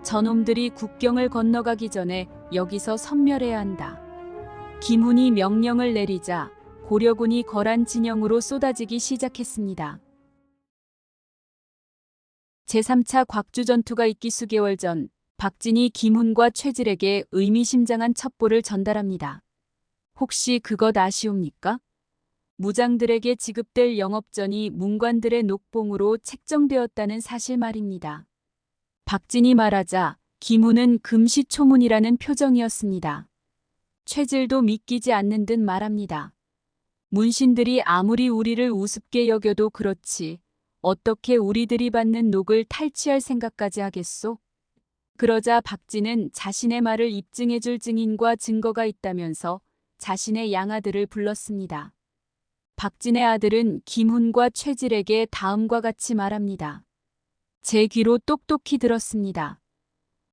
저놈들이 국경을 건너가기 전에 여기서 섬멸해야 한다. 김훈이 명령을 내리자 고려군이 거란 진영으로 쏟아지기 시작했습니다. 제3차 곽주전투가 있기 수개월 전 박진이 김훈과 최질에게 의미심장한 첩보를 전달합니다. 혹시 그것 아시옵니까? 무장들에게 지급될 영업전이 문관들의 녹봉으로 책정되었다는 사실 말입니다. 박진이 말하자 김훈은 금시초문이라는 표정이었습니다. 최질도 믿기지 않는 듯 말합니다. 문신들이 아무리 우리를 우습게 여겨도 그렇지 어떻게 우리들이 받는 녹을 탈취할 생각까지 하겠소? 그러자 박진은 자신의 말을 입증해줄 증인과 증거가 있다면서 자신의 양아들을 불렀습니다. 박진의 아들은 김훈과 최질에게 다음과 같이 말합니다. 제 귀로 똑똑히 들었습니다.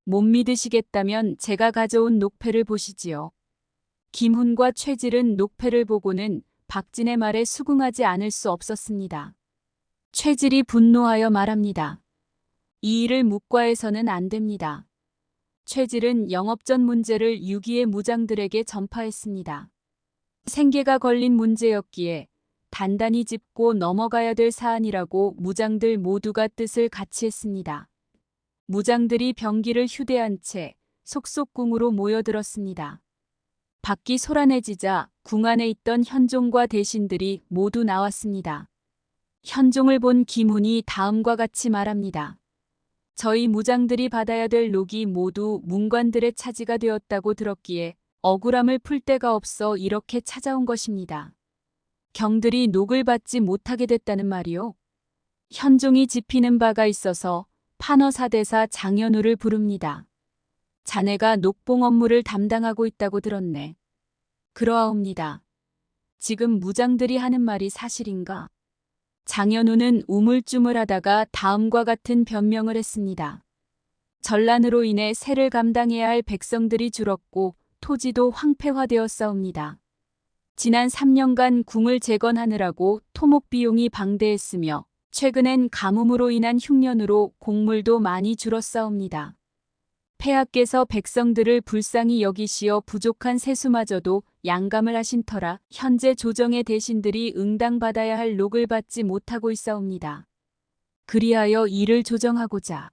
못 믿으시겠다면 제가 가져온 녹패를 보시지요. 김훈과 최질은 녹패를 보고는 박진의 말에 수긍하지 않을 수 없었습니다. 최질이 분노하여 말합니다. 이 일을 묵과해서는 안 됩니다. 최질은 영업전 문제를 유기의 무장들에게 전파했습니다. 생계가 걸린 문제였기에 단단히 짚고 넘어가야 될 사안이라고 무장들 모두가 뜻을 같이 했습니다. 무장들이 병기를 휴대한 채 속속궁으로 모여들었습니다. 밖이 소란해지자 궁 안에 있던 현종과 대신들이 모두 나왔습니다. 현종을 본 김훈이 다음과 같이 말합니다. 저희 무장들이 받아야 될 녹이 모두 문관들의 차지가 되었다고 들었기에 억울함을 풀 데가 없어 이렇게 찾아온 것입니다. 경들이 녹을 받지 못하게 됐다는 말이요. 현종이 짚히는 바가 있어서 판어사대사 장현우를 부릅니다. 자네가 녹봉 업무를 담당하고 있다고 들었네. 그러하옵니다. 지금 무장들이 하는 말이 사실인가? 장현우는 우물쭈물하다가 다음과 같은 변명을 했습니다. 전란으로 인해 세를 감당해야 할 백성들이 줄었고 토지도 황폐화되었사옵니다. 지난 3년간 궁을 재건하느라고 토목 비용이 방대했으며 최근엔 가뭄으로 인한 흉년으로 곡물도 많이 줄었사옵니다. 폐하께서 백성들을 불쌍히 여기시어 부족한 세수마저도 양감을 하신 터라 현재 조정의 대신들이 응당받아야 할 녹을 받지 못하고 있사옵니다. 그리하여 이를 조정하고자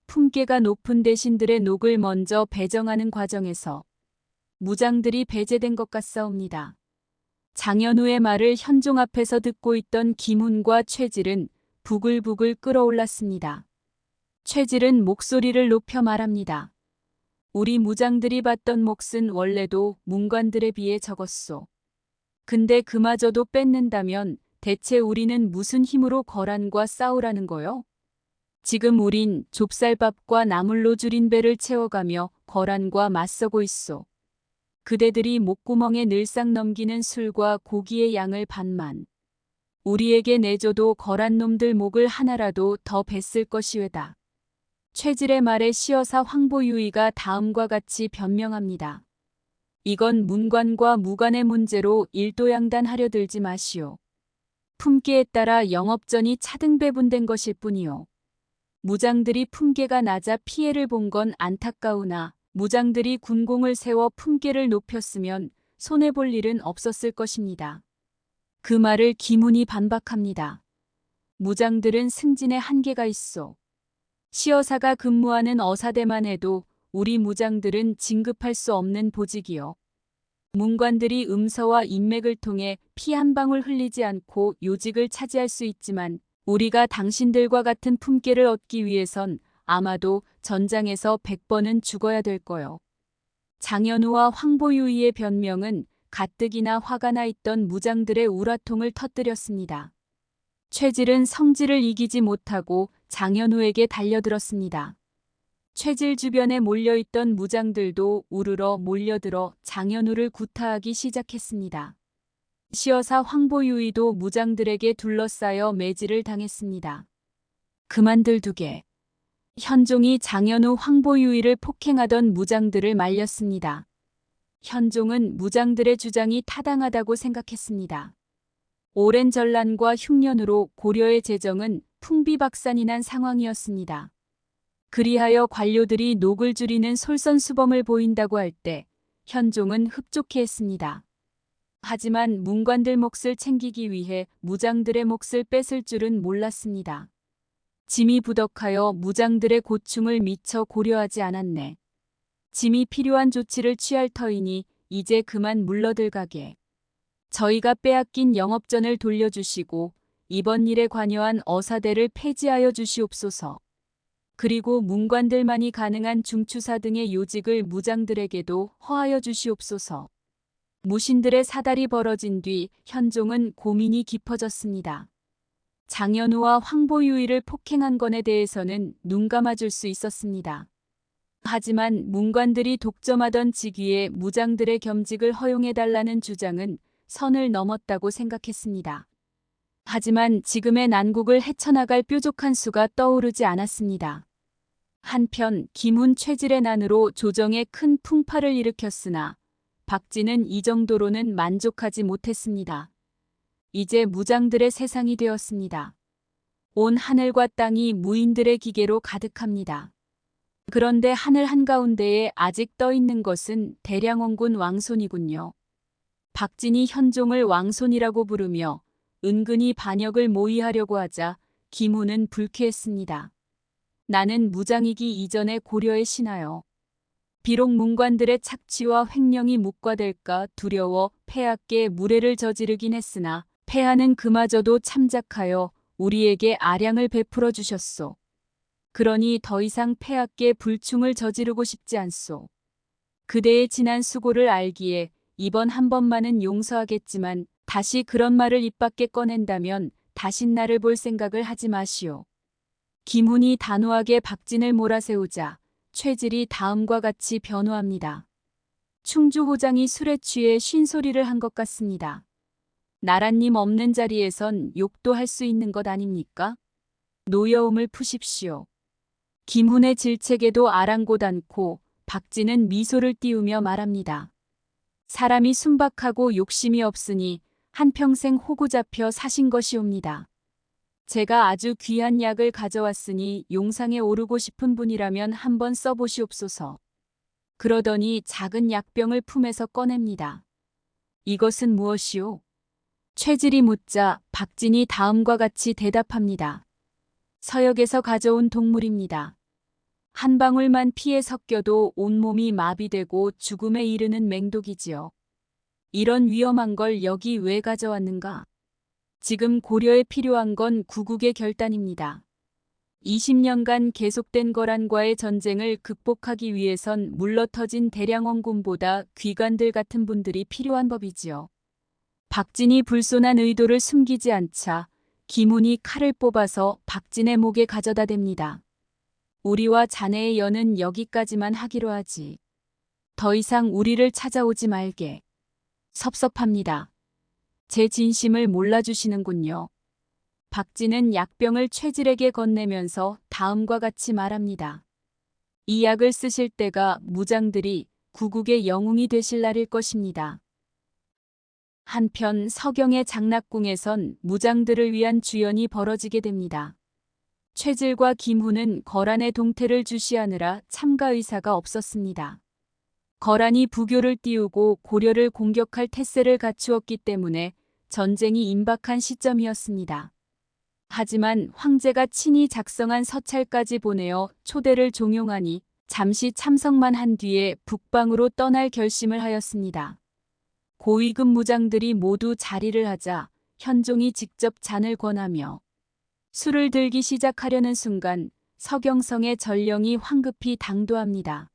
품계가 높은 대신들의 녹을 먼저 배정하는 과정에서 무장들이 배제된 것 같사옵니다. 장현우의 말을 현종 앞에서 듣고 있던 김훈과 최질은 부글부글 끓어올랐습니다. 최질은 목소리를 높여 말합니다. 우리 무장들이 받던 몫은 원래도 문관들에 비해 적었소. 근데 그마저도 뺏는다면 대체 우리는 무슨 힘으로 거란과 싸우라는 거요? 지금 우린 좁쌀밥과 나물로 줄인 배를 채워가며 거란과 맞서고 있소. 그대들이 목구멍에 늘상 넘기는 술과 고기의 양을 반만 우리에게 내줘도 거란 놈들 목을 하나라도 더 뱄을 것이외다. 최질의 말에 시여사 황보유의가 다음과 같이 변명합니다. 이건 문관과 무관의 문제로 일도양단하려 들지 마시오. 품계에 따라 영업전이 차등배분된 것일 뿐이요. 무장들이 품계가 낮아 피해를 본 건 안타까우나 무장들이 군공을 세워 품계를 높였으면 손해볼 일은 없었을 것입니다. 그 말을 김훈이 반박합니다. 무장들은 승진에 한계가 있어. 시여사가 근무하는 어사대만 해도 우리 무장들은 진급할 수 없는 보직이요. 문관들이 음서와 인맥을 통해 피 한 방울 흘리지 않고 요직을 차지할 수 있지만 우리가 당신들과 같은 품계를 얻기 위해선 아마도 전장에서 100번은 죽어야 될 거요. 장현우와 황보유의의 변명은 가뜩이나 화가 나 있던 무장들의 우라통을 터뜨렸습니다. 최질은 성질을 이기지 못하고 장현우에게 달려들었습니다. 최질 주변에 몰려있던 무장들도 우르르 몰려들어 장현우를 구타하기 시작했습니다. 시여사 황보유의도 무장들에게 둘러싸여 매질을 당했습니다. 그만들 두게. 현종이 장현우 황보유의를 폭행하던 무장들을 말렸습니다. 현종은 무장들의 주장이 타당하다고 생각했습니다. 오랜 전란과 흉년으로 고려의 재정은 풍비박산이 난 상황이었습니다. 그리하여 관료들이 녹을 줄이는 솔선수범을 보인다고 할 때 현종은 흡족해 했습니다. 하지만 문관들 몫을 챙기기 위해 무장들의 몫을 뺏을 줄은 몰랐습니다. 짐이 부덕하여 무장들의 고충을 미처 고려하지 않았네. 짐이 필요한 조치를 취할 터이니 이제 그만 물러들 가게. 저희가 빼앗긴 영업전을 돌려주시고 이번 일에 관여한 어사대를 폐지하여 주시옵소서. 그리고 문관들만이 가능한 중추사 등의 요직을 무장들에게도 허하여 주시옵소서. 무신들의 사달이 벌어진 뒤 현종은 고민이 깊어졌습니다. 장현우와 황보유의를 폭행한 건에 대해서는 눈 감아줄 수 있었습니다. 하지만 문관들이 독점하던 직위에 무장들의 겸직을 허용해달라는 주장은 선을 넘었다고 생각했습니다. 하지만 지금의 난국을 헤쳐나갈 뾰족한 수가 떠오르지 않았습니다. 한편 김훈 최질의 난으로 조정에 큰 풍파를 일으켰으나 박진은 이 정도로는 만족하지 못했습니다. 이제 무장들의 세상이 되었습니다. 온 하늘과 땅이 무인들의 기계로 가득합니다. 그런데 하늘 한가운데에 아직 떠 있는 것은 대량원군 왕손이군요. 박진이 현종을 왕손이라고 부르며 은근히 반역을 모의하려고 하자 김훈은 불쾌했습니다. 나는 무장이기 이전에 고려에 신하여 비록 문관들의 착취와 횡령이 묵과될까 두려워 폐하께 무례를 저지르긴 했으나 폐하는 그마저도 참작하여 우리에게 아량을 베풀어 주셨소. 그러니 더 이상 폐하께 불충을 저지르고 싶지 않소. 그대의 지난 수고를 알기에 이번 한 번만은 용서하겠지만 다시 그런 말을 입 밖에 꺼낸다면 다신 나를 볼 생각을 하지 마시오. 김훈이 단호하게 박진을 몰아세우자 최질이 다음과 같이 변호합니다. 충주호장이 술에 취해 쉰소리를 한 것 같습니다. 나라님 없는 자리에선 욕도 할 수 있는 것 아닙니까? 노여움을 푸십시오. 김훈의 질책에도 아랑곳 않고 박진은 미소를 띄우며 말합니다. 사람이 순박하고 욕심이 없으니 한평생 호구 잡혀 사신 것이옵니다. 제가 아주 귀한 약을 가져왔으니 용상에 오르고 싶은 분이라면 한번 써보시옵소서. 그러더니 작은 약병을 품에서 꺼냅니다. 이것은 무엇이오? 최질이 묻자 박진이 다음과 같이 대답합니다. 서역에서 가져온 동물입니다. 한 방울만 피에 섞여도 온몸이 마비되고 죽음에 이르는 맹독이지요. 이런 위험한 걸 여기 왜 가져왔는가? 지금 고려에 필요한 건 구국의 결단입니다. 20년간 계속된 거란과의 전쟁을 극복하기 위해선 물러터진 대량원군보다 귀관들 같은 분들이 필요한 법이지요. 박진이 불손한 의도를 숨기지 않자 김훈이 칼을 뽑아서 박진의 목에 가져다 댑니다. 우리와 자네의 연은 여기까지만 하기로 하지. 더 이상 우리를 찾아오지 말게. 섭섭합니다. 제 진심을 몰라주시는군요. 박진은 약병을 최질에게 건네면서 다음과 같이 말합니다. 이 약을 쓰실 때가 무장들이 구국의 영웅이 되실 날일 것입니다. 한편 서경의 장락궁에선 무장들을 위한 주연이 벌어지게 됩니다. 최질과 김훈은 거란의 동태를 주시하느라 참가 의사가 없었습니다. 거란이 부교를 띄우고 고려를 공격할 태세를 갖추었기 때문에 전쟁이 임박한 시점이었습니다. 하지만 황제가 친히 작성한 서찰까지 보내어 초대를 종용하니 잠시 참석만 한 뒤에 북방으로 떠날 결심을 하였습니다. 고위급 무장들이 모두 자리를 하자 현종이 직접 잔을 권하며 술을 들기 시작하려는 순간 서경성의 전령이 황급히 당도합니다.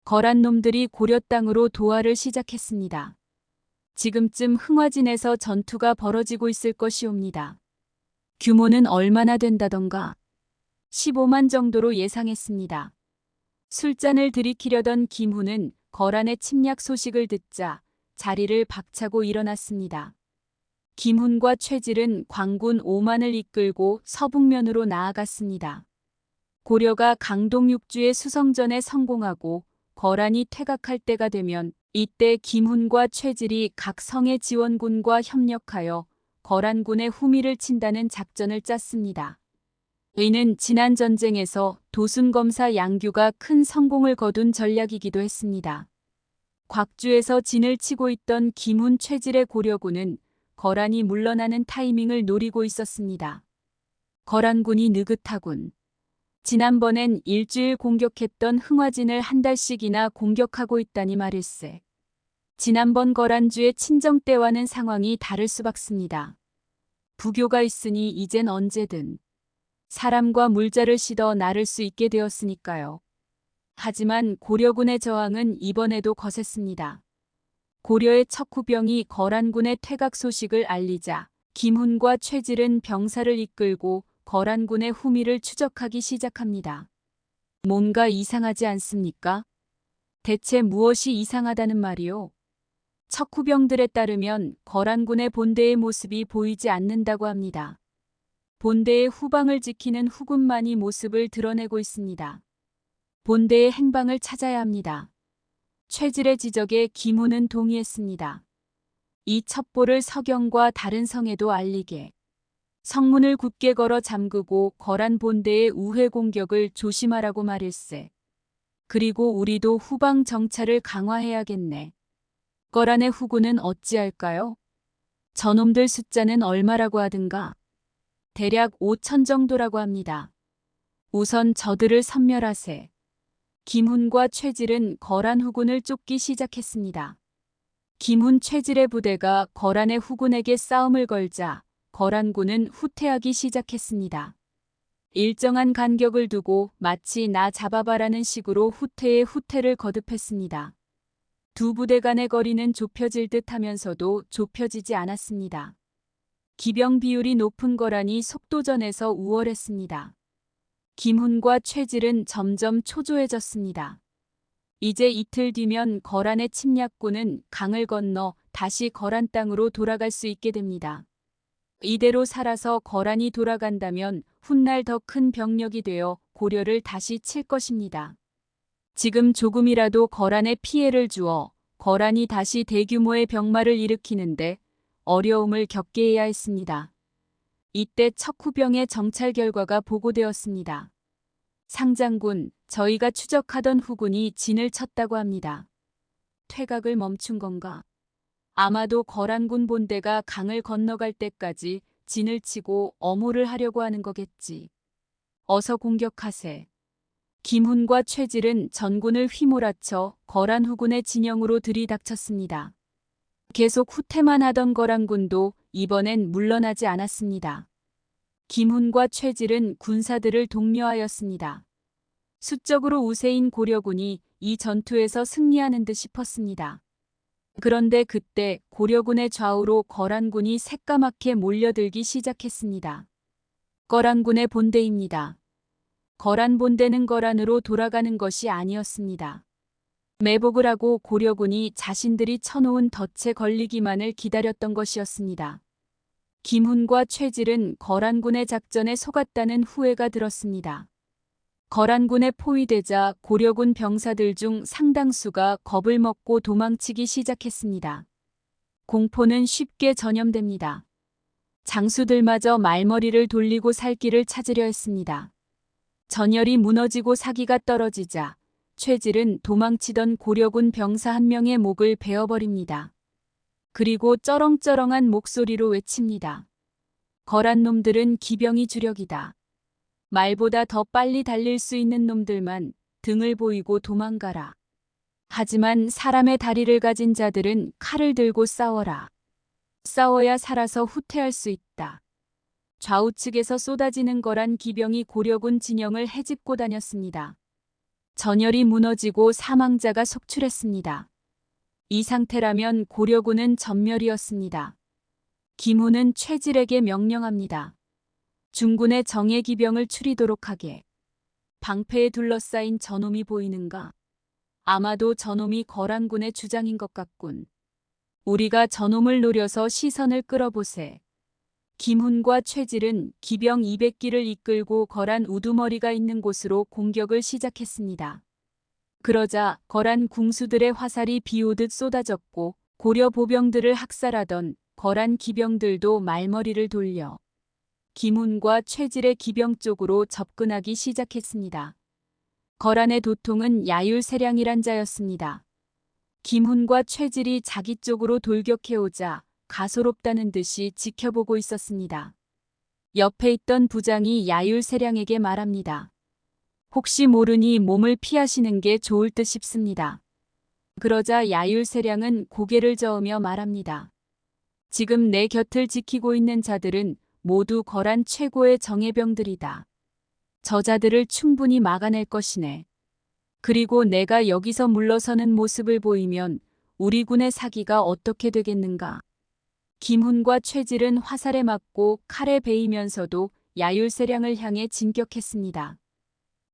거란 놈들이 고려 땅으로 도하를 시작했습니다. 지금쯤 흥화진에서 전투가 벌어지고 있을 것이옵니다. 규모는 얼마나 된다던가? 15만 정도로 예상했습니다. 술잔을 들이키려던 김훈은 거란의 침략 소식을 듣자 자리를 박차고 일어났습니다. 김훈과 최질은 광군 5만을 이끌고 서북면으로 나아갔습니다. 고려가 강동육주의 수성전에 성공하고 거란이 퇴각할 때가 되면 이때 김훈과 최질이 각 성의 지원군과 협력하여 거란군의 후미를 친다는 작전을 짰습니다. 이는 지난 전쟁에서 도순검사 양규가 큰 성공을 거둔 전략이기도 했습니다. 곽주에서 진을 치고 있던 김훈 최질의 고려군은 거란이 물러나는 타이밍을 노리고 있었습니다. 거란군이 느긋하군. 지난번엔 일주일 공격했던 흥화진을 한 달씩이나 공격하고 있다니 말일세. 지난번 거란주의 친정 때와는 상황이 다를 수밖습니다. 부교가 있으니 이젠 언제든 사람과 물자를 싣어 나를 수 있게 되었으니까요. 하지만 고려군의 저항은 이번에도 거셌습니다. 고려의 척후병이 거란군의 퇴각 소식을 알리자 김훈과 최질은 병사를 이끌고 거란군의 후미를 추적하기 시작합니다. 뭔가 이상하지 않습니까? 대체 무엇이 이상하다는 말이요? 척후병들에 따르면 거란군의 본대의 모습이 보이지 않는다고 합니다. 본대의 후방을 지키는 후군만이 모습을 드러내고 있습니다. 본대의 행방을 찾아야 합니다. 최질의 지적에 김훈은 동의했습니다. 이 첩보를 서경과 다른 성에도 알리게. 성문을 굳게 걸어 잠그고 거란 본대의 우회 공격을 조심하라고 말일세. 그리고 우리도 후방 정찰을 강화해야겠네. 거란의 후군은 어찌할까요? 저놈들 숫자는 얼마라고 하든가? 대략 5천 정도라고 합니다. 우선 저들을 섬멸하세. 김훈과 최질은 거란 후군을 쫓기 시작했습니다. 김훈 최질의 부대가 거란의 후군에게 싸움을 걸자 거란군은 후퇴하기 시작했습니다. 일정한 간격을 두고 마치 나 잡아봐라는 식으로 후퇴에 후퇴를 거듭했습니다. 두 부대 간의 거리는 좁혀질 듯 하면서도 좁혀지지 않았습니다. 기병 비율이 높은 거란이 속도전에서 우월했습니다. 김훈과 최질은 점점 초조해졌습니다. 이제 이틀 뒤면 거란의 침략군은 강을 건너 다시 거란 땅으로 돌아갈 수 있게 됩니다. 이대로 살아서 거란이 돌아간다면 훗날 더 큰 병력이 되어 고려를 다시 칠 것입니다. 지금 조금이라도 거란에 피해를 주어 거란이 다시 대규모의 병마를 일으키는데 어려움을 겪게 해야 했습니다. 이때 척후병의 정찰 결과가 보고되었습니다. 상장군, 저희가 추적하던 후군이 진을 쳤다고 합니다. 퇴각을 멈춘 건가? 아마도 거란군 본대가 강을 건너갈 때까지 진을 치고 엄호를 하려고 하는 거겠지. 어서 공격하세. 김훈과 최질은 전군을 휘몰아쳐 거란 후군의 진영으로 들이닥쳤습니다. 계속 후퇴만 하던 거란군도 이번엔 물러나지 않았습니다. 김훈과 최질은 군사들을 독려하였습니다. 수적으로 우세인 고려군이 이 전투에서 승리하는 듯 싶었습니다. 그런데 그때 고려군의 좌우로 거란군이 새까맣게 몰려들기 시작했습니다. 거란군의 본대입니다. 거란 본대는 거란으로 돌아가는 것이 아니었습니다. 매복을 하고 고려군이 자신들이 쳐놓은 덫에 걸리기만을 기다렸던 것이었습니다. 김훈과 최질은 거란군의 작전에 속았다는 후회가 들었습니다. 거란군에 포위되자 고려군 병사들 중 상당수가 겁을 먹고 도망치기 시작했습니다. 공포는 쉽게 전염됩니다. 장수들마저 말머리를 돌리고 살 길을 찾으려 했습니다. 전열이 무너지고 사기가 떨어지자 최질은 도망치던 고려군 병사 한 명의 목을 베어버립니다. 그리고 쩌렁쩌렁한 목소리로 외칩니다. 거란 놈들은 기병이 주력이다. 말보다 더 빨리 달릴 수 있는 놈들만 등을 보이고 도망가라. 하지만 사람의 다리를 가진 자들은 칼을 들고 싸워라. 싸워야 살아서 후퇴할 수 있다. 좌우측에서 쏟아지는 거란 기병이 고려군 진영을 헤집고 다녔습니다. 전열이 무너지고 사망자가 속출했습니다. 이 상태라면 고려군은 전멸이었습니다. 김훈은 최질에게 명령합니다. 중군의 정예 기병을 추리도록 하게. 방패에 둘러싸인 저놈이 보이는가? 아마도 저놈이 거란군의 주장인 것 같군. 우리가 저놈을 노려서 시선을 끌어보세. 김훈과 최질은 기병 200기를 이끌고 거란 우두머리가 있는 곳으로 공격을 시작했습니다. 그러자 거란 궁수들의 화살이 비오듯 쏟아졌고 고려 보병들을 학살하던 거란 기병들도 말머리를 돌려 김훈과 최질의 기병 쪽으로 접근하기 시작했습니다. 거란의 도통은 야율세량이란 자였습니다. 김훈과 최질이 자기 쪽으로 돌격해오자 가소롭다는 듯이 지켜보고 있었습니다. 옆에 있던 부장이 야율세량에게 말합니다. 혹시 모르니 몸을 피하시는 게 좋을 듯 싶습니다. 그러자 야율세량은 고개를 저으며 말합니다. 지금 내 곁을 지키고 있는 자들은 모두 거란 최고의 정예병들이다. 저자들을 충분히 막아낼 것이네. 그리고 내가 여기서 물러서는 모습을 보이면 우리 군의 사기가 어떻게 되겠는가. 김훈과 최질은 화살에 맞고 칼에 베이면서도 야율세량을 향해 진격했습니다.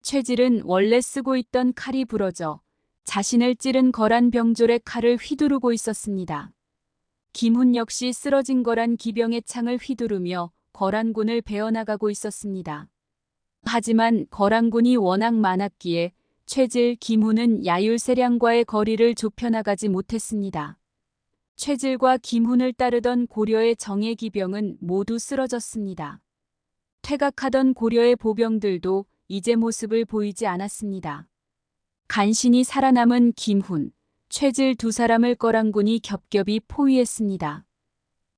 최질은 원래 쓰고 있던 칼이 부러져 자신을 찌른 거란 병졸의 칼을 휘두르고 있었습니다. 김훈 역시 쓰러진 거란 기병의 창을 휘두르며 거란군을 베어나가고 있었습니다. 하지만 거란군이 워낙 많았기에 최질, 김훈은 야율세량과의 거리를 좁혀나가지 못했습니다. 최질과 김훈을 따르던 고려의 정예기병은 모두 쓰러졌습니다. 퇴각하던 고려의 보병들도 이제 모습을 보이지 않았습니다. 간신히 살아남은 김훈, 최질 두 사람을 거란군이 겹겹이 포위했습니다.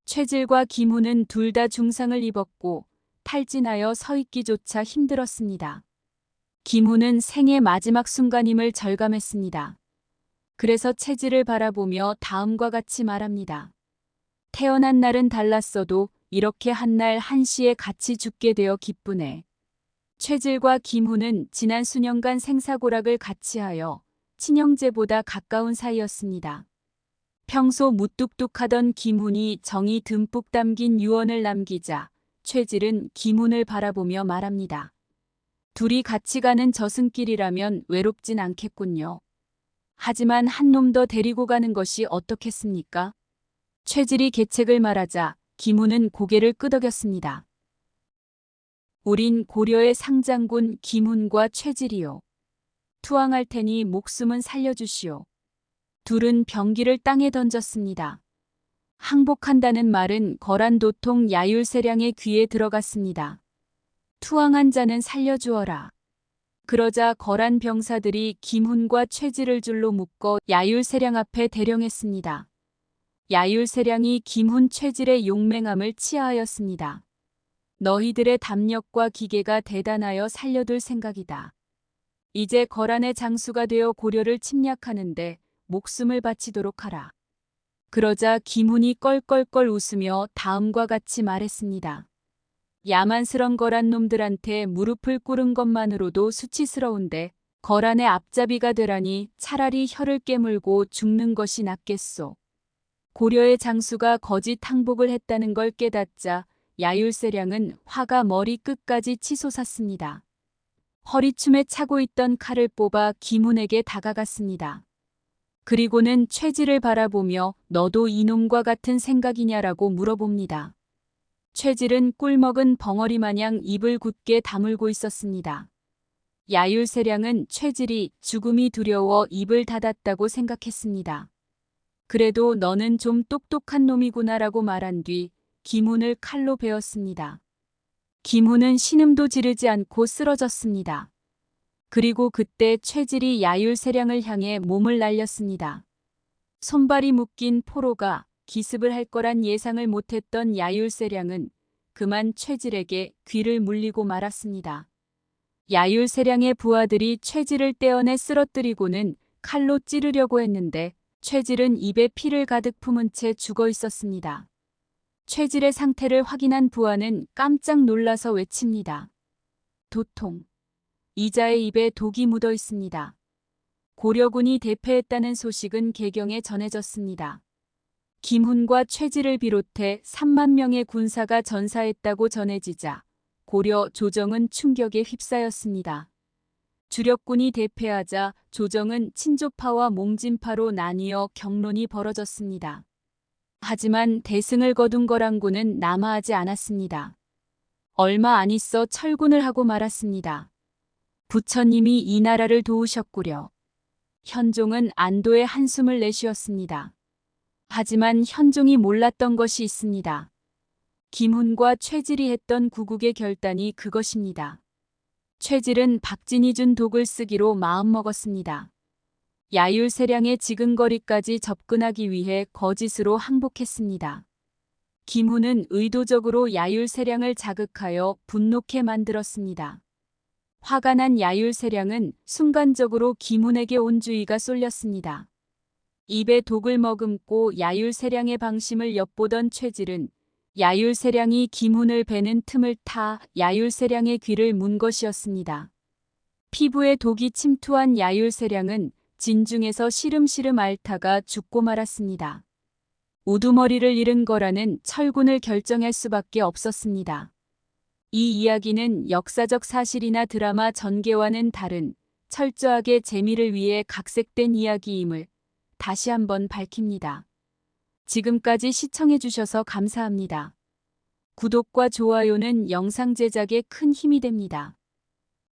최질과 김훈은 둘 다 중상을 입었고 탈진하여 서 있기조차 힘들었습니다. 김훈은 생의 마지막 순간임을 절감했습니다. 그래서 최질을 바라보며 다음과 같이 말합니다. 태어난 날은 달랐어도 이렇게 한날 한시에 같이 죽게 되어 기쁘네. 최질과 김훈은 지난 수년간 생사고락을 같이 하여 친형제보다 가까운 사이였습니다. 평소 무뚝뚝하던 김훈이 정이 듬뿍 담긴 유언을 남기자 최질은 김훈을 바라보며 말합니다. 둘이 같이 가는 저승길이라면 외롭진 않겠군요. 하지만 한 놈 더 데리고 가는 것이 어떻겠습니까? 최질이 계책을 말하자 김훈은 고개를 끄덕였습니다. 우린 고려의 상장군 김훈과 최질이요. 투항할 테니 목숨은 살려주시오. 둘은 병기를 땅에 던졌습니다. 항복한다는 말은 거란 도통 야율세량의 귀에 들어갔습니다. 투항한 자는 살려주어라. 그러자 거란 병사들이 김훈과 최질을 줄로 묶어 야율세량 앞에 대령했습니다. 야율세량이 김훈 최질의 용맹함을 치하하였습니다. 너희들의 담력과 기계가 대단하여 살려둘 생각이다. 이제 거란의 장수가 되어 고려를 침략하는데 목숨을 바치도록 하라. 그러자 김훈이 껄껄껄 웃으며 다음과 같이 말했습니다. 야만스런 거란 놈들한테 무릎을 꿇은 것만으로도 수치스러운데 거란의 앞잡이가 되라니 차라리 혀를 깨물고 죽는 것이 낫겠소. 고려의 장수가 거짓 항복을 했다는 걸 깨닫자 야율세량은 화가 머리 끝까지 치솟았습니다. 허리춤에 차고 있던 칼을 뽑아 김훈에게 다가갔습니다. 그리고는 최질을 바라보며 너도 이놈과 같은 생각이냐라고 물어봅니다. 최질은 꿀먹은 벙어리 마냥 입을 굳게 다물고 있었습니다. 야율세량은 최질이 죽음이 두려워 입을 닫았다고 생각했습니다. 그래도 너는 좀 똑똑한 놈이구나라고 말한 뒤 김훈을 칼로 베었습니다. 김훈은 신음도 지르지 않고 쓰러졌습니다. 그리고 그때 최질이 야율세량을 향해 몸을 날렸습니다. 손발이 묶인 포로가 기습을 할 거란 예상을 못했던 야율세량은 그만 최질에게 귀를 물리고 말았습니다. 야율세량의 부하들이 최질을 떼어내 쓰러뜨리고는 칼로 찌르려고 했는데 최질은 입에 피를 가득 품은 채 죽어 있었습니다. 최질의 상태를 확인한 부하는 깜짝 놀라서 외칩니다. 도통. 이자의 입에 독이 묻어 있습니다. 고려군이 대패했다는 소식은 개경에 전해졌습니다. 김훈과 최질을 비롯해 3만 명의 군사가 전사했다고 전해지자 고려 조정은 충격에 휩싸였습니다. 주력군이 대패하자 조정은 친조파와 몽진파로 나뉘어 경론이 벌어졌습니다. 하지만 대승을 거둔 거란군은 남아하지 않았습니다. 얼마 안 있어 철군을 하고 말았습니다. 부처님이 이 나라를 도우셨구려. 현종은 안도의 한숨을 내쉬었습니다. 하지만 현종이 몰랐던 것이 있습니다. 김훈과 최질이 했던 구국의 결단이 그것입니다. 최질은 박진이 준 독을 쓰기로 마음먹었습니다. 야율 세량의 지근거리까지 접근하기 위해 거짓으로 항복했습니다. 김훈은 의도적으로 야율 세량을 자극하여 분노케 만들었습니다. 화가 난 야율 세량은 순간적으로 김훈에게 온주의가 쏠렸습니다. 입에 독을 머금고 야율 세량의 방심을 엿보던 최질은 야율 세량이 김훈을 베는 틈을 타 야율 세량의 귀를 문 것이었습니다. 피부에 독이 침투한 야율 세량은 진중에서 시름시름 앓다가 죽고 말았습니다. 우두머리를 잃은 거라는 철군을 결정할 수밖에 없었습니다. 이 이야기는 역사적 사실이나 드라마 전개와는 다른 철저하게 재미를 위해 각색된 이야기임을 다시 한번 밝힙니다. 지금까지 시청해주셔서 감사합니다. 구독과 좋아요는 영상 제작에 큰 힘이 됩니다.